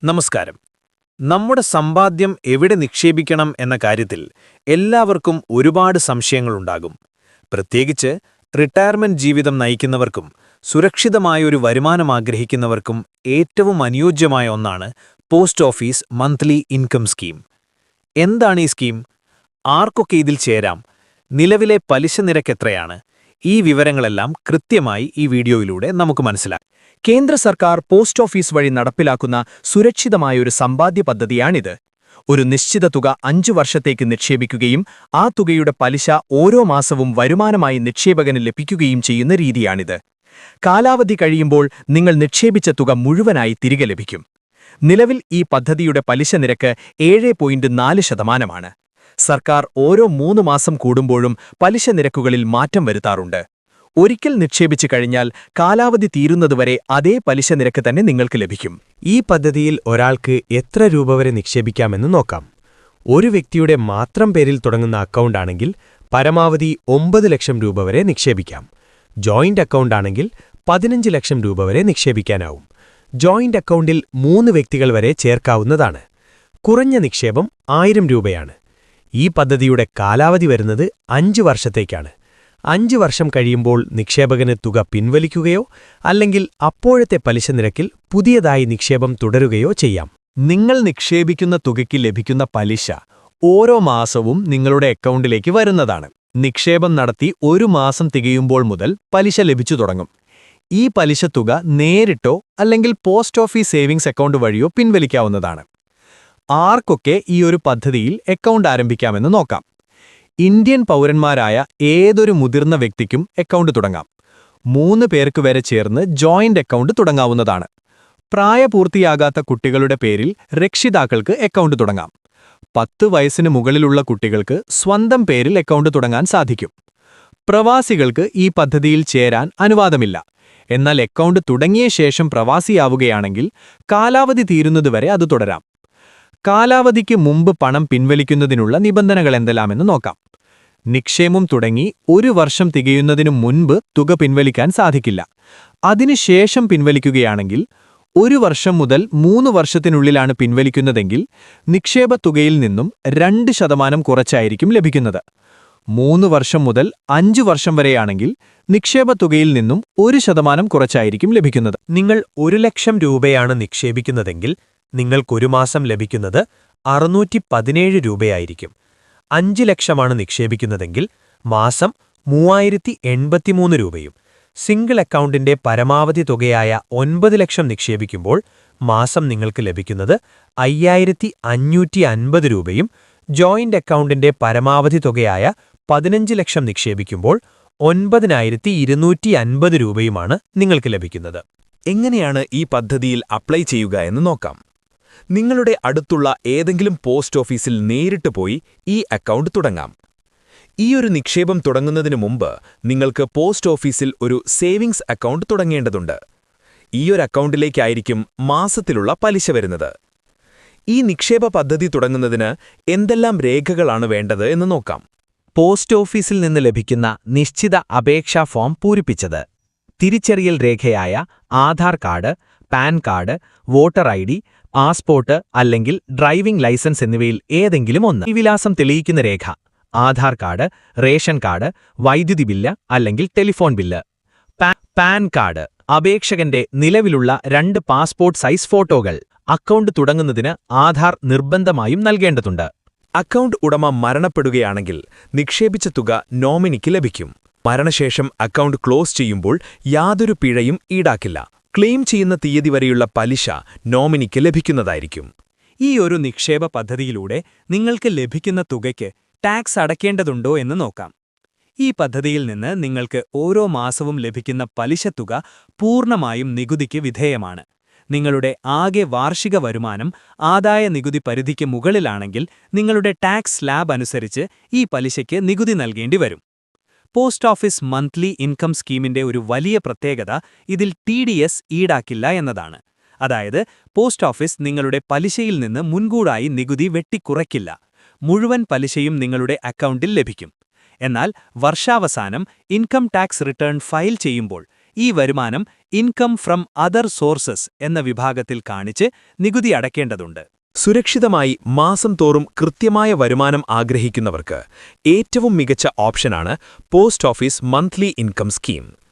നമസ്കാരം. നമ്മുടെ സമ്പാദ്യം എവിടെ നിക്ഷേപിക്കണം എന്ന കാര്യത്തിൽ എല്ലാവർക്കും ഒരുപാട് സംശയങ്ങളുണ്ടാകും. പ്രത്യേകിച്ച് റിട്ടയർമെന്റ് ജീവിതം നയിക്കുന്നവർക്കും സുരക്ഷിതമായൊരു വരുമാനം ആഗ്രഹിക്കുന്നവർക്കും ഏറ്റവും അനുയോജ്യമായ ഒന്നാണ് post office monthly income scheme. എന്താണ് ഈ സ്കീം? ആർക്കൊക്കെ ഇതിൽ ചേരാം? നിലവിലെ പലിശ നിരക്ക് എത്രയാണ്? ഈ വിവരങ്ങളെല്ലാം കൃത്യമായി ഈ വീഡിയോയിലൂടെ നമുക്ക് മനസ്സിലാക്കാം. കേന്ദ്ര സർക്കാർ പോസ്റ്റ് ഓഫീസ് വഴി നടപ്പിലാക്കുന്ന സുരക്ഷിതമായൊരു സമ്പാദ്യ പദ്ധതിയാണിത്. ഒരു നിശ്ചിത തുക 5 വർഷത്തേക്ക് നിക്ഷേപിക്കുകയും ആ തുകയുടെ പലിശ ഓരോ മാസവും വരുമാനമായി നിക്ഷേപകന് ലഭിക്കുകയും ചെയ്യുന്ന രീതിയാണിത്. കാലാവധി കഴിയുമ്പോൾ നിങ്ങൾ നിക്ഷേപിച്ച തുക മുഴുവനായി തിരികെ ലഭിക്കും. നിലവിൽ ഈ പദ്ധതിയുടെ പലിശ നിരക്ക് 7.4%. സർക്കാർ ഓരോ 3 മാസം കൂടുമ്പോഴും പലിശ നിരക്കുകളിൽ മാറ്റം വരുത്താറുണ്ട്. ഒരിക്കൽ നിക്ഷേപിച്ചു കഴിഞ്ഞാൽ കാലാവധി തീരുന്നതുവരെ അതേ പലിശ നിരക്ക് തന്നെ നിങ്ങൾക്ക് ലഭിക്കും. ഈ പദ്ധതിയിൽ ഒരാൾക്ക് എത്ര രൂപ വരെ നിക്ഷേപിക്കാമെന്ന് നോക്കാം. ഒരു വ്യക്തിയുടെ മാത്രം പേരിൽ തുടങ്ങുന്ന അക്കൗണ്ടാണെങ്കിൽ പരമാവധി 9 ലക്ഷം രൂപ വരെ നിക്ഷേപിക്കാം. ജോയിന്റ് അക്കൗണ്ടാണെങ്കിൽ 15 ലക്ഷം രൂപ വരെ നിക്ഷേപിക്കാനാവും. ജോയിന്റ് അക്കൗണ്ടിൽ 3 വ്യക്തികൾ വരെ ചേർക്കാവുന്നതാണ്. കുറഞ്ഞ നിക്ഷേപം 1000 രൂപയാണ്. ഈ പദ്ധതിയുടെ കാലാവധി വരുന്നത് 5 വർഷത്തേക്കാണ്. 5 വർഷം കഴിയുമ്പോൾ നിക്ഷേപകന് തുക പിൻവലിക്കുകയോ അല്ലെങ്കിൽ അപ്പോഴത്തെ പലിശ നിരക്കിൽ പുതിയതായി നിക്ഷേപം തുടരുകയോ ചെയ്യാം. നിങ്ങൾ നിക്ഷേപിക്കുന്ന തുകയ്ക്ക് ലഭിക്കുന്ന പലിശ ഓരോ മാസവും നിങ്ങളുടെ അക്കൗണ്ടിലേക്ക് വരുന്നതാണ്. നിക്ഷേപം നടത്തി 1 മാസം തികയുമ്പോൾ മുതൽ പലിശ ലഭിച്ചു തുടങ്ങും. ഈ പലിശ തുക നേരിട്ടോ അല്ലെങ്കിൽ പോസ്റ്റ് ഓഫീസ് സേവിങ്സ് അക്കൗണ്ട് വഴിയോ പിൻവലിക്കാവുന്നതാണ്. ആർക്കൊക്കെ ഈ ഒരു പദ്ധതിയിൽ അക്കൗണ്ട് ആരംഭിക്കാമെന്ന് നോക്കാം. ഇന്ത്യൻ പൗരന്മാരായ ഏതൊരു മുതിർന്ന വ്യക്തിക്കും അക്കൗണ്ട് തുടങ്ങാം. 3 പേർക്ക് വരെ ചേർന്ന് ജോയിന്റ് അക്കൗണ്ട് തുടങ്ങാവുന്നതാണ്. പ്രായപൂർത്തിയാകാത്ത കുട്ടികളുടെ പേരിൽ രക്ഷിതാക്കൾക്ക് അക്കൗണ്ട് തുടങ്ങാം. 10 വയസ്സിന് മുകളിലുള്ള കുട്ടികൾക്ക് സ്വന്തം പേരിൽ അക്കൗണ്ട് തുടങ്ങാൻ സാധിക്കും. പ്രവാസികൾക്ക് ഈ പദ്ധതിയിൽ ചേരാൻ അനുവാദമില്ല. എന്നാൽ അക്കൗണ്ട് തുടങ്ങിയ ശേഷം പ്രവാസിയാവുകയാണെങ്കിൽ കാലാവധി തീരുന്നതുവരെ അത് തുടരാം. കാലാവധിക്ക് മുമ്പ് പണം പിൻവലിക്കുന്നതിനുള്ള നിബന്ധനകൾ എന്തെല്ലാമെന്ന് നോക്കാം. നിക്ഷേപം തുടങ്ങി 1 വർഷം തികയുന്നതിനു മുൻപ് തുക പിൻവലിക്കാൻ സാധിക്കില്ല. അതിനുശേഷം പിൻവലിക്കുകയാണെങ്കിൽ 1 വർഷം മുതൽ 3 വർഷത്തിനുള്ളിലാണ് പിൻവലിക്കുന്നതെങ്കിൽ നിക്ഷേപ തുകയിൽ നിന്നും 2% കുറച്ചായിരിക്കും ലഭിക്കുന്നത്. 3 വർഷം മുതൽ 5 വർഷം വരെയാണെങ്കിൽ നിക്ഷേപ തുകയിൽ നിന്നും 1% കുറച്ചായിരിക്കും ലഭിക്കുന്നത്. നിങ്ങൾ 1 ലക്ഷം രൂപയാണ് നിക്ഷേപിക്കുന്നതെങ്കിൽ നിങ്ങൾക്കൊരു മാസം ലഭിക്കുന്നത് 617 രൂപയായിരിക്കും. 5 ലക്ഷമാണ് നിക്ഷേപിക്കുന്നതെങ്കിൽ മാസം 3083 രൂപയും. സിംഗിൾ അക്കൗണ്ടിന്റെ പരമാവധി തുകയായ 9 ലക്ഷം നിക്ഷേപിക്കുമ്പോൾ മാസം നിങ്ങൾക്ക് ലഭിക്കുന്നത് 5550 രൂപയും. ജോയിന്റ് അക്കൗണ്ടിന്റെ പരമാവധി തുകയായ 15 ലക്ഷം നിക്ഷേപിക്കുമ്പോൾ 9250 രൂപയുമാണ് നിങ്ങൾക്ക് ലഭിക്കുന്നത്. എങ്ങനെയാണ് ഈ പദ്ധതിയിൽ അപ്ലൈ ചെയ്യുക എന്ന് നോക്കാം. നിങ്ങളുടെ അടുത്തുള്ള ഏതെങ്കിലും പോസ്റ്റ് ഓഫീസിൽ നേരിട്ട് പോയി ഈ അക്കൗണ്ട് തുടങ്ങാം. ഈ ഒരു നിക്ഷേപം തുടങ്ങുന്നതിനു മുമ്പ് നിങ്ങൾക്ക് പോസ്റ്റ് ഓഫീസിൽ ഒരു സേവിങ്സ് അക്കൗണ്ട് തുടങ്ങേണ്ടതുണ്ട്. ഈ ഒരു അക്കൗണ്ടിലേക്കായിരിക്കും മാസത്തിലുള്ള പലിശ വരുന്നത്. ഈ നിക്ഷേപ പദ്ധതി തുടങ്ങുന്നതിന് എന്തെല്ലാം രേഖകളാണ് വേണ്ടത് എന്ന് നോക്കാം. പോസ്റ്റ് ഓഫീസിൽ നിന്ന് ലഭിക്കുന്ന നിശ്ചിത അപേക്ഷാ ഫോം പൂരിപ്പിച്ചത്, തിരിച്ചറിയൽ രേഖയായ Aadhaar card, PAN card, voter ID, passport അല്ലെങ്കിൽ ഡ്രൈവിംഗ് ലൈസൻസ് എന്നിവയിൽ ഏതെങ്കിലും ഒന്ന്. ഈ വിലാസം തെളിയിക്കുന്ന രേഖ ആധാർ കാർഡ്, റേഷൻ കാർഡ്, വൈദ്യുതി ബില്ല് അല്ലെങ്കിൽ ടെലിഫോൺ ബില്ല്. പാൻ കാർഡ്, അപേക്ഷകന്റെ നിലവിലുള്ള 2 പാസ്പോർട്ട് സൈസ് ഫോട്ടോകൾ. അക്കൗണ്ട് തുടങ്ങുന്നതിന് ആധാർ നിർബന്ധമായും നൽകേണ്ടതുണ്ട്. അക്കൗണ്ട് ഉടമ മരണപ്പെടുകയാണെങ്കിൽ നിക്ഷേപിച്ച തുക നോമിനിക്ക് ലഭിക്കും. മരണശേഷം അക്കൗണ്ട് ക്ലോസ് ചെയ്യുമ്പോൾ യാതൊരു പിഴയും ഈടാക്കില്ല. ക്ലെയിം ചെയ്യുന്ന തീയതി വരെയുള്ള പലിശ നോമിനിക്ക് ലഭിക്കുന്നതായിരിക്കും. ഈ ഒരു നിക്ഷേപ പദ്ധതിയിലൂടെ നിങ്ങൾക്ക് ലഭിക്കുന്ന തുകയ്ക്ക് ടാക്സ് അടയ്ക്കേണ്ടതുണ്ടോ എന്ന് നോക്കാം. ഈ പദ്ധതിയിൽ നിന്ന് നിങ്ങൾക്ക് ഓരോ മാസവും ലഭിക്കുന്ന പലിശ തുക പൂർണ്ണമായും നികുതിക്ക് വിധേയമാണ്. നിങ്ങളുടെ ആകെ വാർഷിക വരുമാനം ആദായ നികുതി പരിധിക്ക് മുകളിലാണെങ്കിൽ നിങ്ങളുടെ ടാക്സ് സ്ലാബ് അനുസരിച്ച് ഈ പലിശയ്ക്ക് നികുതി നൽകേണ്ടി വരും. പോസ്റ്റ് ഓഫീസ് മന്ത്ലി ഇൻകം സ്കീമിന്റെ ഒരു വലിയ പ്രത്യേകത ഇതിൽ TDS ഈടാക്കില്ല എന്നതാണ്. അതായത് പോസ്റ്റ് ഓഫീസ് നിങ്ങളുടെ പലിശയിൽ നിന്ന് മുൻകൂറായി നികുതി വെട്ടിക്കുറയ്ക്കില്ല. മുഴുവൻ പലിശയും നിങ്ങളുടെ അക്കൗണ്ടിൽ ലഭിക്കും. എന്നാൽ വർഷാവസാനം ഇൻകം ടാക്സ് റിട്ടേൺ ഫയൽ ചെയ്യുമ്പോൾ ഈ വരുമാനം ഇൻകം ഫ്രം അതർ സോഴ്സസ് എന്ന വിഭാഗത്തിൽ കാണിച്ച് നികുതി അടയ്ക്കേണ്ടതുണ്ട്. സുരക്ഷിതമായി മാസം തോറും കൃത്യമായ വരുമാനം ആഗ്രഹിക്കുന്നവർക്ക് ഏറ്റവും മികച്ച ഓപ്ഷനാണ് post office monthly income scheme.